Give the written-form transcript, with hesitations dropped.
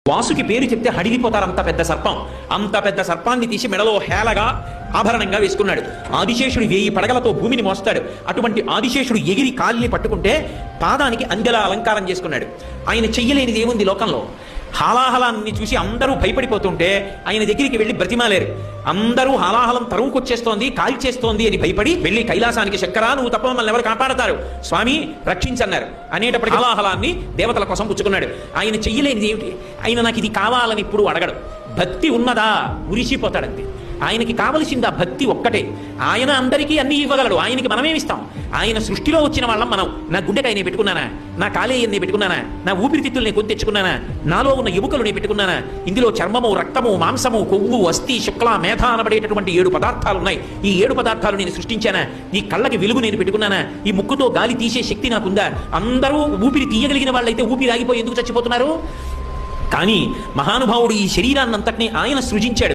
వాసుకి పేరు చెప్తే హడిలిపోతారు. అంత పెద్ద సర్పాన్ని తీసి మెడలో హేళగా ఆభరణంగా వేసుకున్నాడు. ఆదిశేషుడు 1000 పడగలతో భూమిని మోస్తాడు. అటువంటి ఆదిశేషుడు ఎగిరి కాలిని పట్టుకుంటే పాదానికి అంజలా అలంకారం చేసుకున్నాడు. ఆయన చెయ్యలేనిది ఏముంది లోకంలో? హాలాహలాన్ని చూసి అందరూ భయపడిపోతుంటే ఆయన దగ్గరికి వెళ్ళి బ్రతిమాలేరు. అందరూ హాలాహలం తరువుకొచ్చేస్తోంది, కాల్చేస్తోంది అని భయపడి వెళ్ళి కైలాసానికి, శంకరా నువ్వు తప్ప మమ్మల్ని ఎవరు కాపాడతారు, స్వామి రక్షించన్నారు అనేటప్పటికి హాలాహలాన్ని దేవతల కోసం పుచ్చుకున్నాడు. ఆయన చెయ్యలేనిది ఏమిటి? ఆయన నాకు ఇది కావాలని ఇప్పుడు అడగడు. భక్తి ఉన్నదా ఉరిసిపోతాడంతే. ఆయనకి కావలసింది ఆ భక్తి ఒక్కటే. ఆయన అందరికీ అన్ని ఇవ్వగలడు. ఆయనకి మనమేమిస్తాం? ఆయన సృష్టిలో వచ్చిన వాళ్ళం మనం. నా గుండెకాయ నేను పెట్టుకున్నానా? నా కాలేయం నేను పెట్టుకున్నానా? నా ఊపిరితిత్తులు నేను కొని తెచ్చుకున్నానా? నాలో ఉన్న ఎముకలు నేను పెట్టుకున్నానా? ఇందులో చర్మము, రక్తము, మాంసము, కొవ్వు, అస్థి, శుక్ల, మేధ అనబడేటటువంటి 7 పదార్థాలు ఉన్నాయి. ఈ 7 పదార్థాలు నేను సృష్టించానా? ఈ కళ్ళకి వెలుగు నేను పెట్టుకున్నానా? ఈ ముక్కుతో గాలి తీసే శక్తి నాకుందా? అందరూ ఊపిరి తీయగలిగిన వాళ్ళైతే ఊపిరి ఆగిపోయి ఎందుకు చచ్చిపోతున్నారు? కానీ మహానుభావుడు ఈ శరీరాన్నంతటినీ ఆయన సృజించాడు.